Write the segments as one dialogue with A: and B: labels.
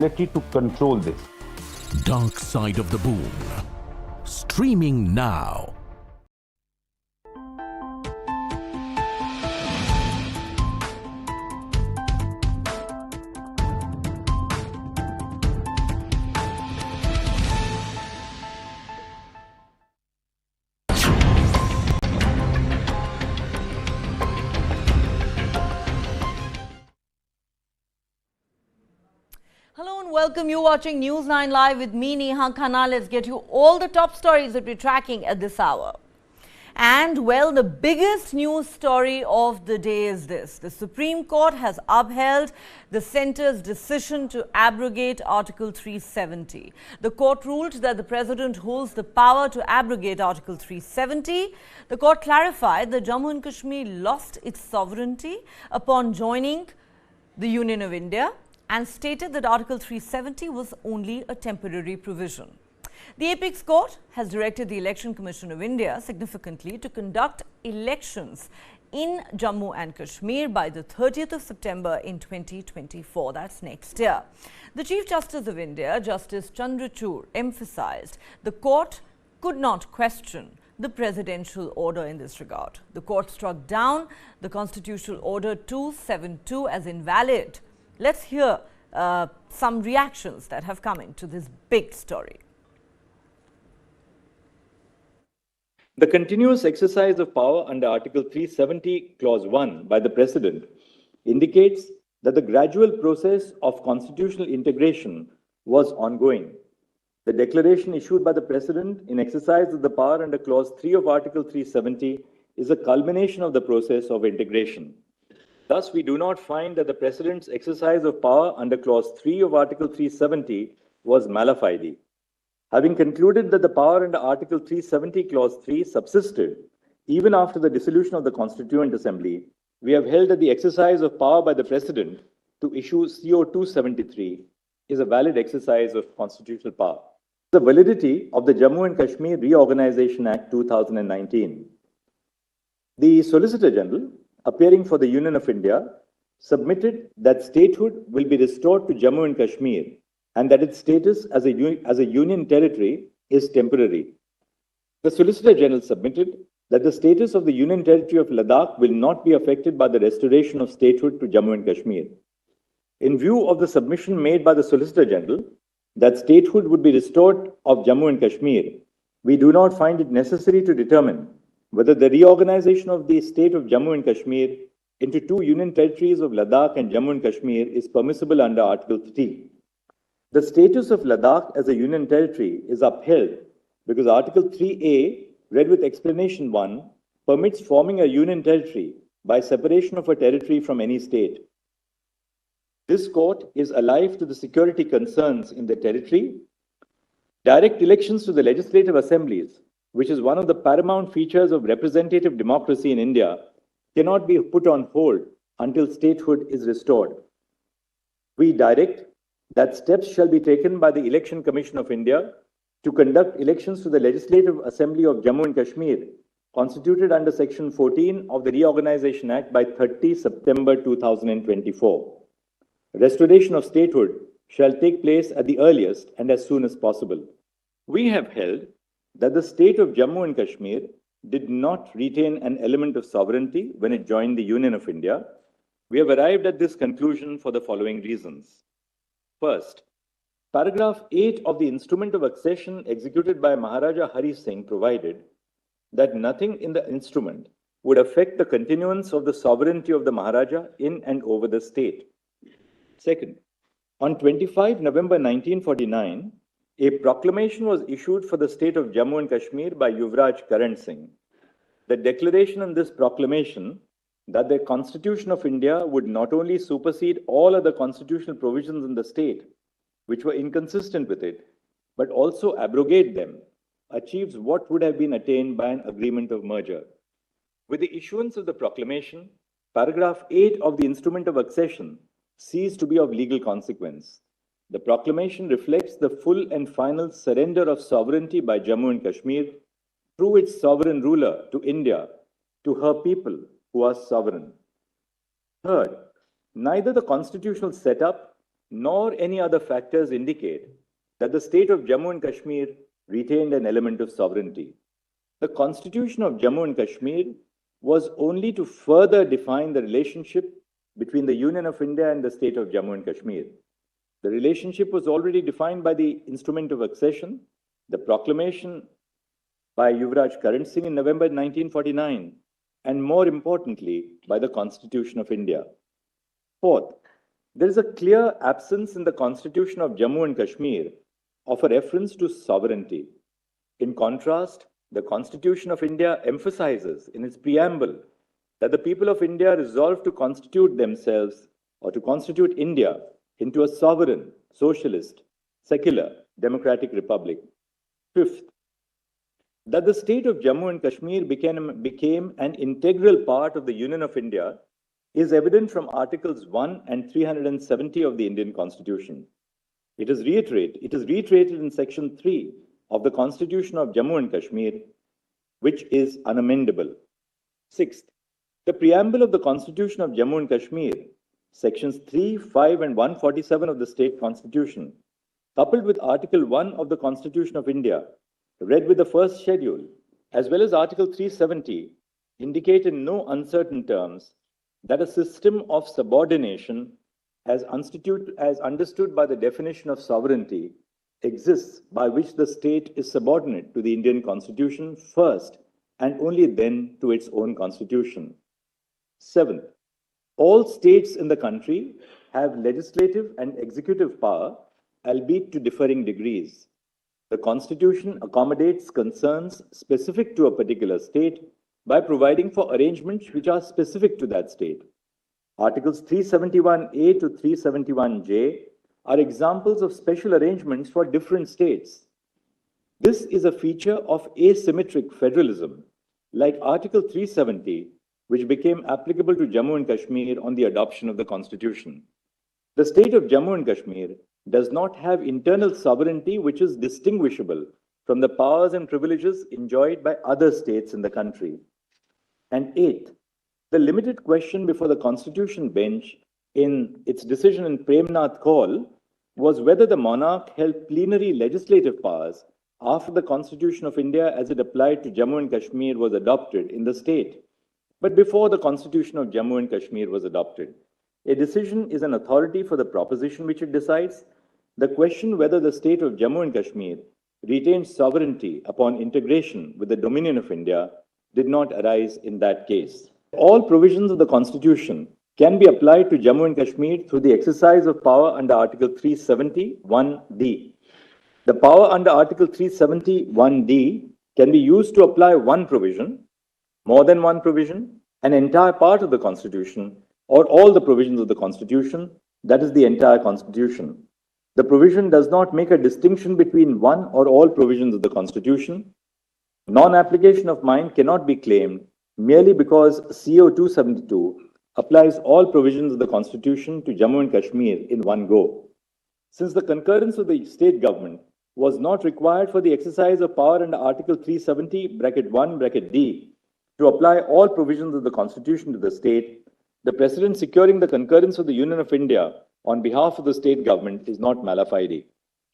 A: ability to control this.
B: Dark Side of the Moon. Streaming now.
C: Hello and welcome. You're watching News 9 Live with me, Neha Khanna. Let's get you all the top stories that we're tracking at this hour. And well, the biggest news story of the day is this. The Supreme Court has upheld the centre's decision to abrogate Article 370. The court ruled that the president holds the power to abrogate Article 370. The court clarified that Jammu and Kashmir lost its sovereignty upon joining the Union of India, and stated that Article 370 was only a temporary provision. The Apex Court has directed the Election Commission of India significantly to conduct elections in Jammu and Kashmir by the 30th of September in 2024, that's next year. The Chief Justice of India, Justice Chandrachud, emphasized the court could not question the presidential order in this regard. The court struck down the Constitutional Order 272 as invalid. Let's hear some reactions that have come into this big story.
D: The continuous exercise of power under Article 370, Clause 1 by the President indicates that the gradual process of constitutional integration was ongoing. The declaration issued by the President in exercise of the power under Clause 3 of Article 370 is a culmination of the process of integration. Thus, we do not find that the President's exercise of power under Clause 3 of Article 370 was mala fide. Having concluded that the power under Article 370, Clause 3 subsisted even after the dissolution of the Constituent Assembly, we have held that the exercise of power by the President to issue CO 273 is a valid exercise of constitutional power. The validity of the Jammu and Kashmir Reorganization Act 2019. The Solicitor General, appearing for the Union of India, submitted that statehood will be restored to Jammu and Kashmir and that its status as a union territory is temporary. The Solicitor General submitted that the status of the Union Territory of Ladakh will not be affected by the restoration of statehood to Jammu and Kashmir. In view of the submission made by the Solicitor General that statehood would be restored of Jammu and Kashmir, we do not find it necessary to determine whether the reorganization of the state of Jammu and Kashmir into two union territories of Ladakh and Jammu and Kashmir is permissible under Article 3. The status of Ladakh as a union territory is upheld because Article 3A, read with explanation 1, permits forming a union territory by separation of a territory from any state. This court is alive to the security concerns in the territory. Direct elections to the legislative assemblies, which is one of the paramount features of representative democracy in India, cannot be put on hold until statehood is restored. We direct that steps shall be taken by the Election Commission of India to conduct elections to the Legislative Assembly of Jammu and Kashmir, constituted under Section 14 of the Reorganization Act by 30 September 2024. Restoration of statehood shall take place at the earliest and as soon as possible. We have held that the state of Jammu and Kashmir did not retain an element of sovereignty when it joined the Union of India. We have arrived at this conclusion for the following reasons. First, paragraph 8 of the instrument of accession executed by Maharaja Hari Singh provided that nothing in the instrument would affect the continuance of the sovereignty of the Maharaja in and over the state. Second, on 25 November 1949, a proclamation was issued for the state of Jammu and Kashmir by Yuvraj Karan Singh. The declaration in this proclamation that the Constitution of India would not only supersede all other constitutional provisions in the state, which were inconsistent with it, but also abrogate them, achieves what would have been attained by an agreement of merger. With the issuance of the proclamation, paragraph 8 of the instrument of accession ceased to be of legal consequence. The proclamation reflects the full and final surrender of sovereignty by Jammu and Kashmir through its sovereign ruler to India, to her people who are sovereign. Third, neither the constitutional setup nor any other factors indicate that the state of Jammu and Kashmir retained an element of sovereignty. The Constitution of Jammu and Kashmir was only to further define the relationship between the Union of India and the state of Jammu and Kashmir. The relationship was already defined by the instrument of accession, the proclamation by Yuvraj Karan Singh in November 1949, and more importantly, by the Constitution of India. Fourth, there is a clear absence in the Constitution of Jammu and Kashmir of a reference to sovereignty. In contrast, the Constitution of India emphasizes in its preamble that the people of India resolve to constitute themselves or to constitute India into a sovereign, socialist, secular, democratic republic. Fifth, that the state of Jammu and Kashmir became an integral part of the Union of India is evident from Articles 1 and 370 of the Indian Constitution. It is reiterated in Section 3 of the Constitution of Jammu and Kashmir, which is unamendable. Sixth, the preamble of the Constitution of Jammu and Kashmir, Sections 3, 5, and 147 of the State Constitution, coupled with Article 1 of the Constitution of India, read with the first schedule, as well as Article 370, indicate in no uncertain terms that a system of subordination, as understood by the definition of sovereignty, exists by which the state is subordinate to the Indian Constitution first and only then to its own constitution. Seventh, all states in the country have legislative and executive power, albeit to differing degrees. The Constitution accommodates concerns specific to a particular state by providing for arrangements which are specific to that state. Articles 371A to 371J are examples of special arrangements for different states. This is a feature of asymmetric federalism, like Article 370, which became applicable to Jammu and Kashmir on the adoption of the Constitution. The state of Jammu and Kashmir does not have internal sovereignty which is distinguishable from the powers and privileges enjoyed by other states in the country. And eighth, the limited question before the Constitution bench in its decision in Premnath Kaul was whether the monarch held plenary legislative powers after the Constitution of India as it applied to Jammu and Kashmir was adopted in the state, but before the Constitution of Jammu and Kashmir was adopted. A decision is an authority for the proposition which it decides. The question whether the state of Jammu and Kashmir retains sovereignty upon integration with the dominion of India did not arise in that case. All provisions of the Constitution can be applied to Jammu and Kashmir through the exercise of power under Article 370(1)(d). The power under Article 371(d) can be used to apply one provision, more than one provision, an entire part of the Constitution, or all the provisions of the Constitution, that is the entire Constitution. The provision does not make a distinction between one or all provisions of the Constitution. Non-application of mind cannot be claimed merely because CO 272 applies all provisions of the Constitution to Jammu and Kashmir in one go. Since the concurrence of the state government was not required for the exercise of power under Article 370(1)(d) to apply all provisions of the Constitution to the state, the precedent securing the concurrence of the Union of India on behalf of the state government is not mala fide.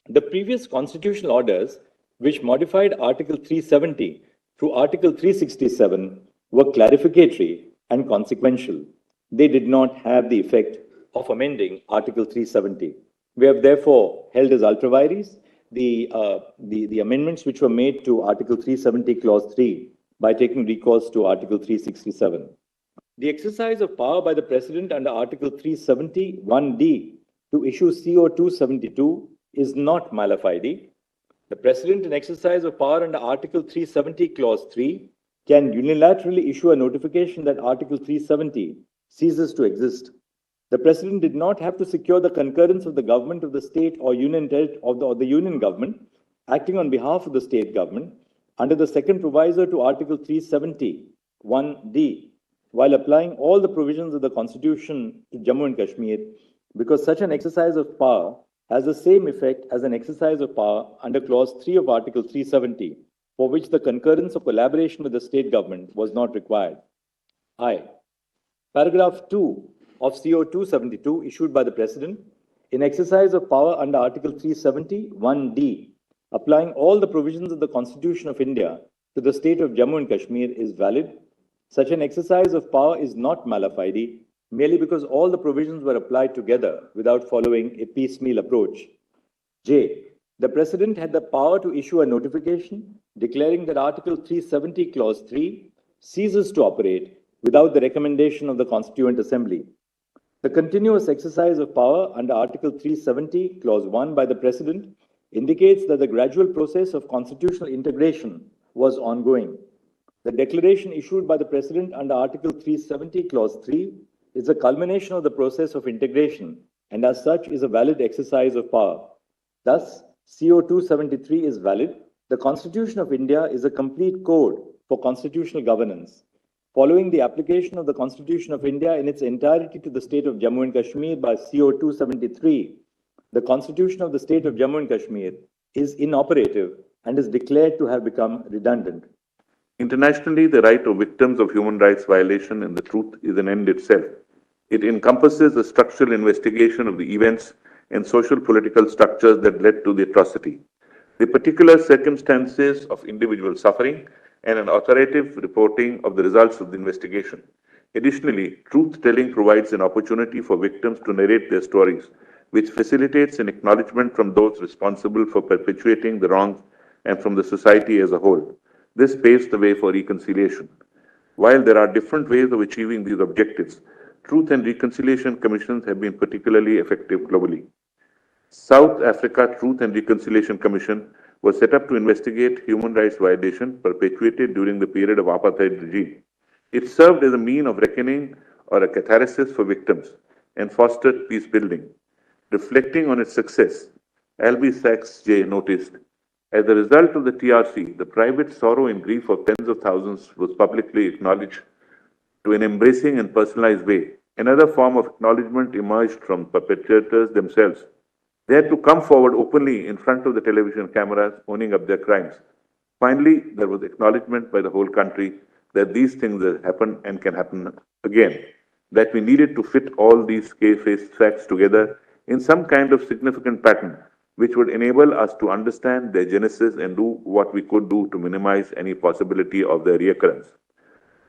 D: The previous constitutional orders, which modified Article 370 through Article 367, were clarificatory and consequential. They did not have the effect of amending Article 370. We have therefore held as ultra vires the amendments which were made to Article 370, Clause 3 by taking recourse to Article 367. The exercise of power by the President under Article 370(1)(d) to issue CO 272 is not mala fide. The President, in exercise of power under Article 370, Clause 3, can unilaterally issue a notification that Article 370 ceases to exist. The President did not have to secure the concurrence of the government of the state or union government acting on behalf of the state government under the second proviso to Article 370(1)(d) while applying all the provisions of the Constitution to Jammu and Kashmir, because such an exercise of power has the same effect as an exercise of power under Clause 3 of Article 370, for which the concurrence or collaboration with the state government was not required. I. Paragraph 2 of CO 272 issued by the President in exercise of power under Article 370, 1D, applying all the provisions of the Constitution of India to the state of Jammu and Kashmir is valid. Such an exercise of power is not mala fide, merely because all the provisions were applied together without following a piecemeal approach. J. The President had the power to issue a notification declaring that Article 370, Clause 3 ceases to operate without the recommendation of the Constituent Assembly. The continuous exercise of power under Article 370, Clause 1 by the President indicates that the gradual process of constitutional integration was ongoing. The declaration issued by the President under Article 370, Clause 3 is a culmination of the process of integration and as such is a valid exercise of power. Thus, CO 273 is valid. The Constitution of India is a complete code for constitutional governance. Following the application of the Constitution of India in its entirety to the state of Jammu and Kashmir by CO 273, the Constitution of the state of Jammu and Kashmir is inoperative and is declared to have become redundant.
A: Internationally, the right of victims of human rights violation in the truth is an end itself. It encompasses a structural investigation of the events and social political structures that led to the atrocity, the particular circumstances of individual suffering, and an authoritative reporting of the results of the investigation. Additionally, truth-telling provides an opportunity for victims to narrate their stories, which facilitates an acknowledgement from those responsible for perpetuating the wrongs and from the society as a whole. This paves the way for reconciliation. While there are different ways of achieving these objectives, Truth and Reconciliation Commissions have been particularly effective globally. South Africa Truth and Reconciliation Commission was set up to investigate human rights violations perpetuated during the period of apartheid regime. It served as a means of reckoning or a catharsis for victims and fostered peace building. Reflecting on its success, Albie Sachs J. noticed, as a result of the TRC, the private sorrow and grief of tens of thousands was publicly acknowledged to an embracing and personalized way. Another form of acknowledgement emerged from perpetrators themselves. They had to come forward openly in front of the television cameras, owning up their crimes. Finally, there was acknowledgement by the whole country that these things have happened and can happen again, that we needed to fit all these facts together in some kind of significant pattern, which would enable us to understand their genesis and do what we could do to minimize any possibility of their reoccurrence.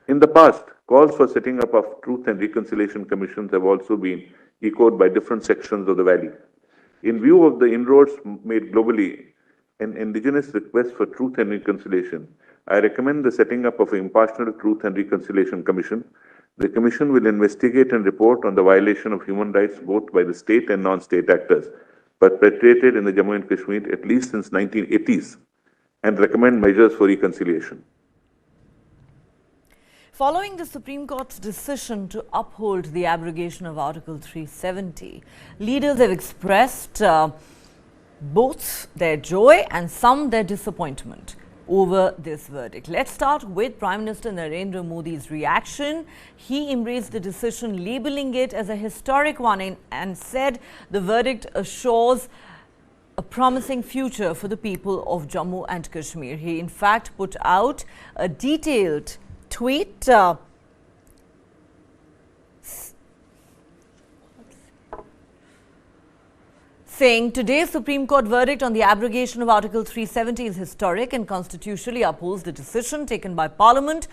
A: In the past, calls for setting up of Truth and Reconciliation Commissions have also been echoed by different sections of the Valley. In view of the inroads made globally and indigenous requests for truth and reconciliation, I recommend the setting up of an impartial Truth and Reconciliation Commission. The Commission will investigate and report on the violation of human rights both by the state and non-state actors perpetrated in the Jammu and Kashmir at least since 1980s and recommend measures for reconciliation.
C: Following the Supreme Court's decision to uphold the abrogation of Article 370, leaders have expressed both their joy and some their disappointment over this verdict. Let's start with Prime Minister Narendra Modi's reaction. He embraced the decision, labeling it as a historic one and said the verdict assures a promising future for the people of Jammu and Kashmir. He in fact put out a detailed tweet saying today's Supreme Court verdict on the abrogation of Article 370 is historic and constitutionally upholds the decision taken by Parliament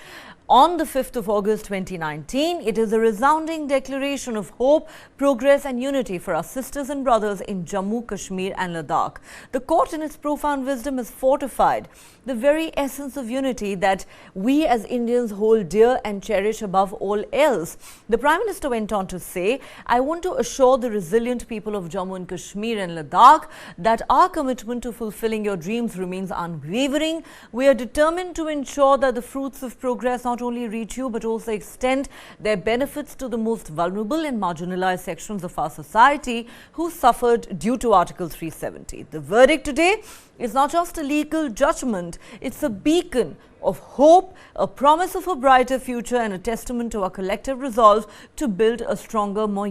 C: on the 5th of August 2019. It is a resounding declaration of hope, progress and unity for our sisters and brothers in Jammu, Kashmir and Ladakh. The court in its profound wisdom has fortified the very essence of unity that we as Indians hold dear and cherish above all else. The Prime Minister went on to say, I want to assure the resilient people of Jammu and Kashmir and Ladakh that our commitment to fulfilling your dreams remains unwavering. We are determined to ensure that the fruits of progress not only reach you but also extend their benefits to the most vulnerable and marginalized sections of our society who suffered due to Article 370. The verdict today is not just a legal judgment, it's a beacon of hope, a promise of a brighter future and a testament to our collective resolve to build a stronger, more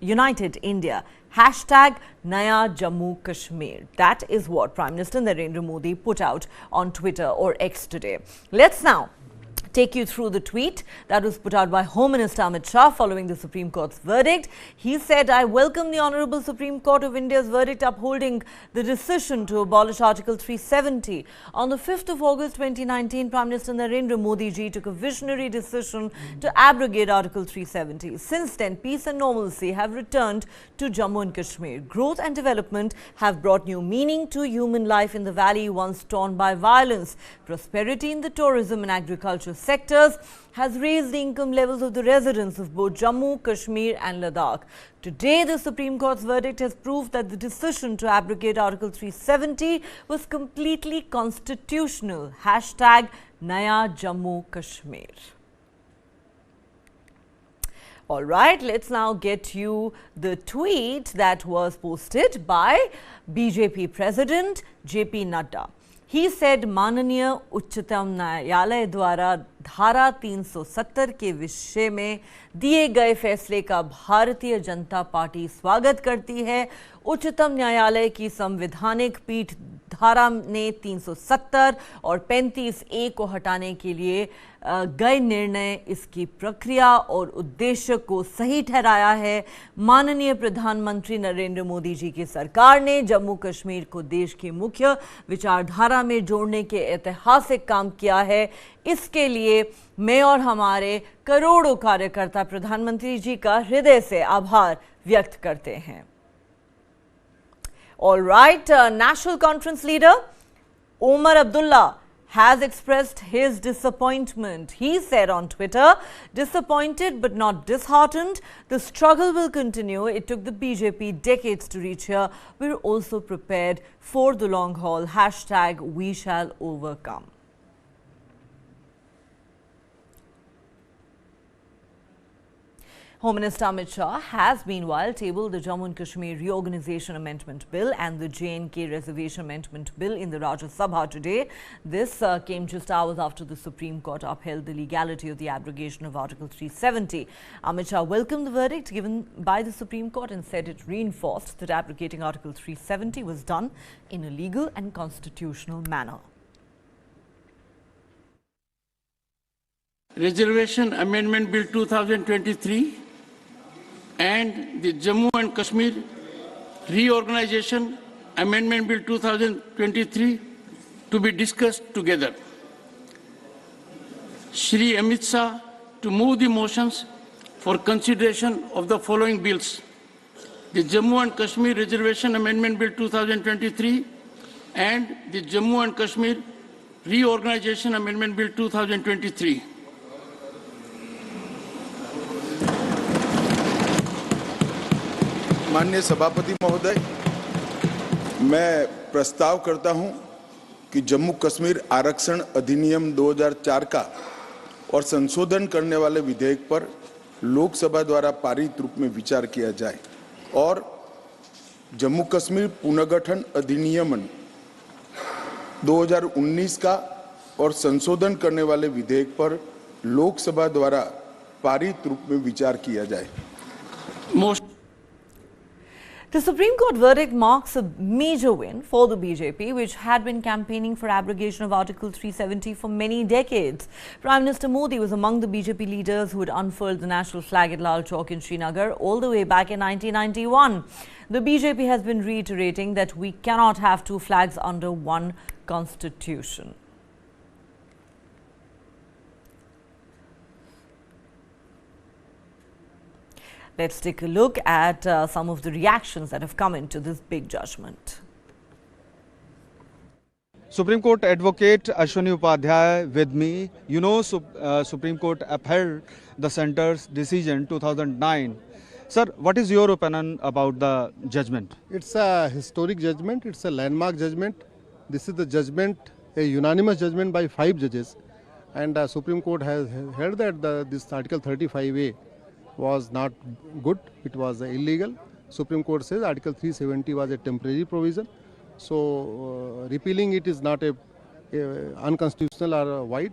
C: united India. Hashtag Naya Jammu Kashmir. That is what Prime Minister Narendra Modi put out on Twitter or X today. Let's now take you through the tweet that was put out by Home Minister Amit Shah following the Supreme Court's verdict. He said, "I welcome the Honourable Supreme Court of India's verdict upholding the decision to abolish Article 370. On the 5th of August 2019, Prime Minister Narendra Modi ji took a visionary decision to abrogate Article 370. Since then, peace and normalcy have returned to Jammu and Kashmir. Growth and development have brought new meaning to human life in the valley once torn by violence. Prosperity in the tourism and agriculture sectors has raised the income levels of the residents of both Jammu, Kashmir and Ladakh. Today, the Supreme Court's verdict has proved that the decision to abrogate Article 370 was completely constitutional. Hashtag Naya Jammu Kashmir." All right, let's now get you the tweet that was posted by BJP President JP Nadda. He said, "माननीय उच्चतम न्यायालय द्वारा धारा 370 के विषय में दिए गए फैसले का भारतीय जनता पार्टी स्वागत करती है। उच्चतम न्यायालय की संवैधानिक पीठ धारा ने 370 और 35A को हटाने के लिए गए निर्णय इसकी प्रक्रिया और उद्देश्य को सही ठहराया है। माननीय प्रधानमंत्री नरेंद्र मोदी जी की सरकार ने जम्मू कश्मीर को देश की मुख्य विचारधारा में जोड़ने के ऐतिहासिक काम किया है। इसके लिए मैं और हमारे करोड़ों कार्यकर्ता प्रधानमंत्री जी का हृदय से आभार व्यक्त करते हैं." All right, National Conference leader Omar Abdullah has expressed his disappointment. He said on Twitter, "Disappointed but not disheartened. The struggle will continue. It took the BJP decades to reach here. We're also prepared for the long haul. Hashtag we shall overcome." Home Minister Amit Shah has meanwhile tabled the Jammu and Kashmir Reorganisation Amendment Bill and the J&K Reservation Amendment Bill in the Rajya Sabha today. This came just hours after the Supreme Court upheld the legality of the abrogation of Article 370. Amit Shah welcomed the verdict given by the Supreme Court and said it reinforced that abrogating Article 370 was done in a legal and constitutional manner.
E: Reservation Amendment Bill 2023 and the Jammu and Kashmir Reorganization Amendment Bill 2023 to be discussed together. Shri Amit Shah to move the motions for consideration of the following bills: the Jammu and Kashmir Reservation Amendment Bill 2023 and the Jammu and Kashmir Reorganization Amendment Bill 2023.
F: माननीय सभापति महोदय, मैं प्रस्ताव करता हूं कि जम्मू कश्मीर आरक्षण अधिनियम 2004 का और संशोधन करने वाले विधेयक पर लोकसभा द्वारा पारित रूप में विचार किया जाए और जम्मू कश्मीर पुनर्गठन अधिनियम 2019 का और संशोधन करने वाले विधेयक पर लोकसभा द्वारा पारित रूप में विचार किया जाए।
C: The Supreme Court verdict marks a major win for the BJP, which had been campaigning for abrogation of Article 370 for many decades. Prime Minister Modi was among the BJP leaders who had unfurled the national flag at Lal Chowk in Srinagar all the way back in 1991. The BJP has been reiterating that we cannot have two flags under one constitution. Let's take a look at some of the reactions that have come into this big judgment.
G: Supreme Court Advocate Ashwani Upadhyay with me. You know, Supreme Court upheld the centre's decision 2009. Sir, what is your opinion about the judgment?
H: It's a historic judgment. It's a landmark judgment. This is the judgment, a unanimous judgment by 5 judges. And Supreme Court has held that this Article 35A was not good. It was illegal. Supreme Court says Article 370 was a temporary provision. So repealing it is not a unconstitutional or void.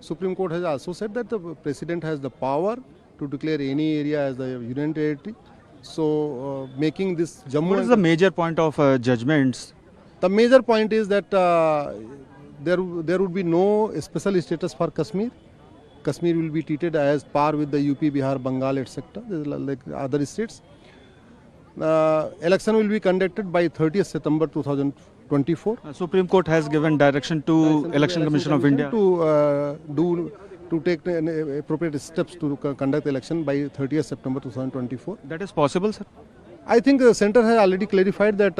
H: Supreme Court has also said that the President has the power to declare any area as the Union Territory. So making this Jammu...
G: What is the major point of judgments?
H: The major point is that there would be no special status for Kashmir. Kashmir will be treated as par with the UP, Bihar, Bengal, etc. like other states. Election will be conducted by 30th September 2024.
G: Supreme Court has given direction to Election Commission of India
H: to take appropriate steps to conduct election by 30th September 2024.
G: That is possible, sir?
H: I think the center has already clarified that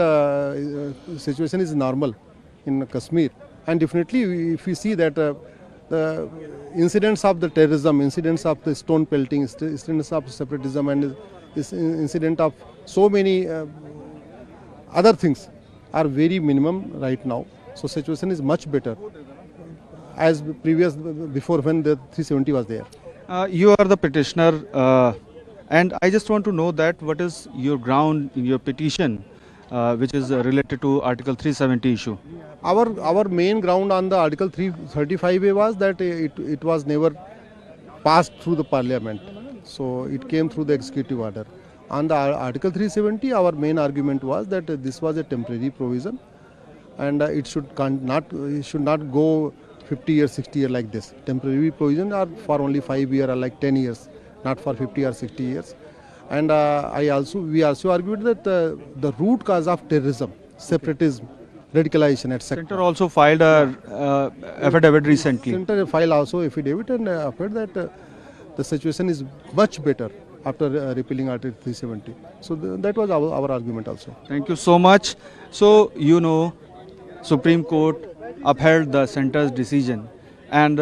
H: situation is normal in Kashmir, and definitely if we see that the incidents of the terrorism, incidents of the stone pelting, incidents of separatism, and incident of so many other things are very minimum right now. So situation is much better as before when the 370 was there.
G: You are the petitioner, and I just want to know that what is your ground in your petition, which is related to Article 370 issue?
H: Our main ground on the Article 335A was that it was never passed through the Parliament, so it came through the executive order. On the Article 370, our main argument was that this was a temporary provision, and it should not go 50 years, 60 years like this. Temporary provision are for only 5 years or like 10 years, not for 50 or 60 years. And we also argued that the root cause of terrorism, separatism, radicalization, etc.
G: Center also filed a affidavit recently.
H: Center filed also affidavit and affirmed that the situation is much better after repealing Article 370. So that was our argument also.
G: Thank you so much. So, you know, Supreme Court upheld the center's decision. And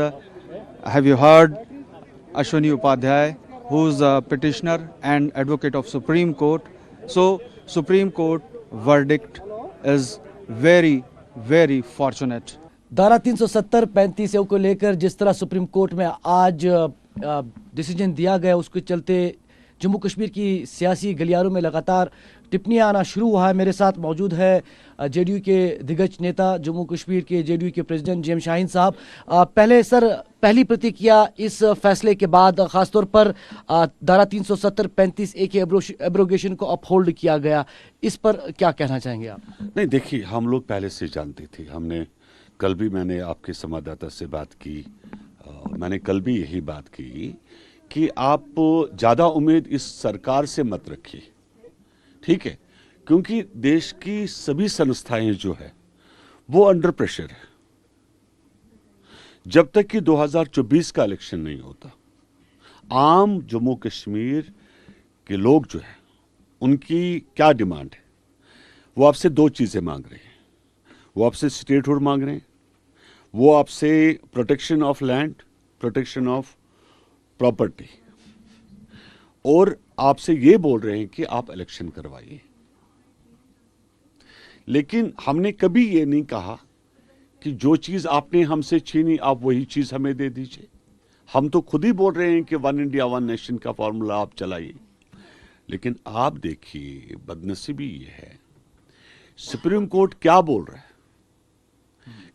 G: have you heard Ashwini Upadhyay, who is a petitioner and advocate of Supreme Court? So, Supreme Court verdict is very, very fortunate.
I: धारा 370-35 को लेकर जिस तरह supreme court में आज decision दिया गया, उसके चलते जम्मू कश्मीर की सियासी गलियारों में लगातार टिप्पणियां आना शुरू हुआ है। मेरे साथ मौजूद है जेडीयू के दिग्गज नेता, जम्मू कश्मीर के जेडीयू के प्रेसिडेंट जेएम शाहीन साहब। पहले सर, पहली प्रतिक्रिया इस फैसले के बाद, खासतौर पर धारा 370-35A के एब्रोगेशन को अपहोल्ड किया गया, इस पर क्या कहना चाहेंगे आप?
J: नहीं, देखिए, हम लोग पहले से जानते थे। कल भी मैंने आपके संवाददाता से बात की, मैंने कल भी यही बात की कि आप ज़्यादा उम्मीद इस सरकार से मत रखिए, ठीक है, क्योंकि देश की सभी संस्थाएं जो है वो अंडर प्रेशर है। जब तक कि 2024 का इलेक्शन नहीं होता, आम जम्मू कश्मीर के लोग जो है, उनकी क्या डिमांड है? वो आपसे दो चीज़ें मांग रहे हैं। वो आपसे स्टेटहुड मांग रहे हैं, वो आपसे protection of land, protection of property, और आपसे ये बोल रहे हैं कि आप इलेक्शन करवाइए। लेकिन हमने कभी ये नहीं कहा कि जो चीज़ आपने हमसे छीनी आप वही चीज़ हमें दे दीजिए। हम तो खुद ही बोल रहे हैं कि वन इंडिया वन नेशन का फॉर्मूला आप चलाइए। लेकिन आप देखिए, बदनसीबी ये है, सुप्रीम कोर्ट क्या बोल रहा है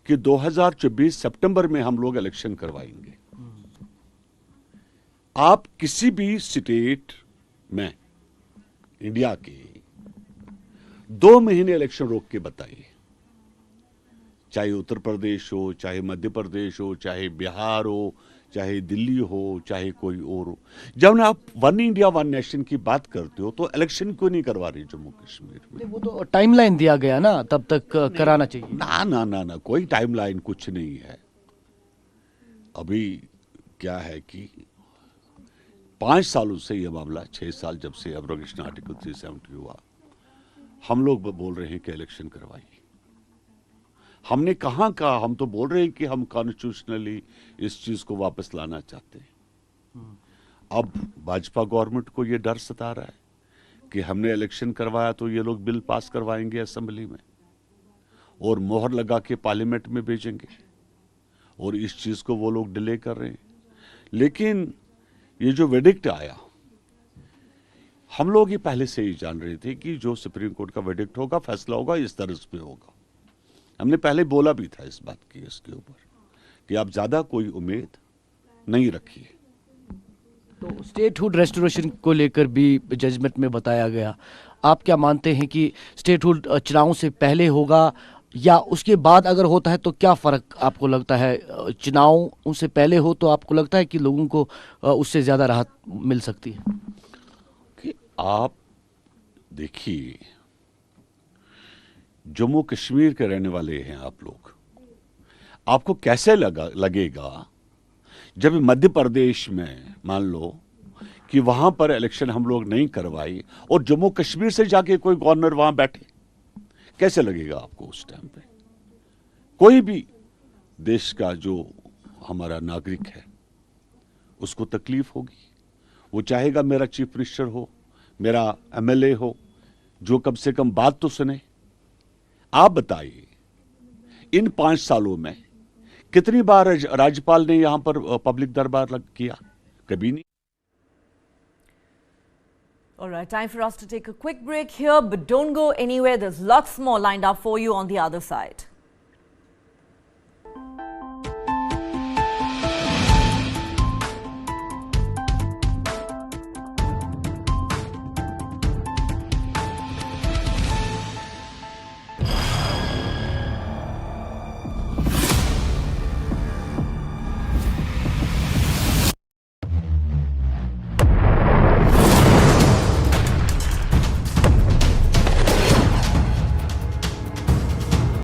J: कि 2024 सितंबर में हम लोग इलेक्शन करवाएंगे। आप किसी भी स्टेट में इंडिया के 2 महीने इलेक्शन रोक के बताइए, चाहे उत्तर प्रदेश हो, चाहे मध्य प्रदेश हो, चाहे बिहार हो, चाहे दिल्ली हो, चाहे कोई और हो। जब आप वन इंडिया वन नेशन की बात करते हो तो इलेक्शन क्यों नहीं करवा रही जम्मू कश्मीर में?
I: वो तो टाइमलाइन दिया गया ना, तब तक कराना चाहिए।
J: ना ना ना ना, कोई टाइमलाइन कुछ नहीं है। अभी क्या है कि 5 सालों से यह मामला, 6 साल जब से एब्रोगेशन आर्टिकल 370 हुआ, हम लोग बोल रहे हैं कि इलेक्शन करवाइए। हमने कहाँ कहा? हम तो बोल रहे हैं कि हम कॉन्स्टिट्यूशनली इस चीज को वापस लाना चाहते हैं। अब भाजपा गवर्नमेंट को यह डर सता रहा है कि हमने इलेक्शन करवाया तो ये लोग बिल पास करवाएंगे असेंबली में और मोहर लगा के पार्लियामेंट में भेजेंगे, और इस चीज को वो लोग डिले कर रहे हैं। लेकिन ये जो वेडिक्ट आया, हम लोग ये पहले से ही जान रहे थे कि जो सुप्रीम कोर्ट का वेडिक्ट होगा, फैसला होगा, इस तरह पे होगा। हमने पहले बोला भी था इस बात की, इसके ऊपर कि आप ज्यादा कोई उम्मीद नहीं रखिए।
I: तो स्टेटहुड रेस्टोरेशन को लेकर भी जजमेंट में बताया गया। आप क्या मानते हैं कि स्टेटहुड चुनाव से पहले होगा या उसके बाद अगर होता है तो क्या फ़र्क आपको लगता है? चुनाव उनसे पहले हो तो आपको लगता है कि लोगों को उससे ज़्यादा राहत मिल सकती है?
J: कि आप देखिए, जम्मू कश्मीर के रहने वाले हैं आप लोग, आपको कैसे लगेगा जब मध्य प्रदेश में मान लो कि वहां पर इलेक्शन हम लोग नहीं करवाई और जम्मू कश्मीर से जाके कोई गवर्नर वहां बैठे, कैसे लगेगा आपको उस टाइम पे? कोई भी देश का जो हमारा नागरिक है उसको तकलीफ होगी। वो चाहेगा मेरा चीफ मिनिस्टर हो, मेरा एमएलए हो, जो कम से कम बात तो सुने। आप बताइए, इन 5 सालों में कितनी बार राज्यपाल ने यहां पर पब्लिक दरबार किया? कभी नहीं।
C: All right, time for us to take a quick break here, but don't go anywhere. There's lots more lined up for you on the other side.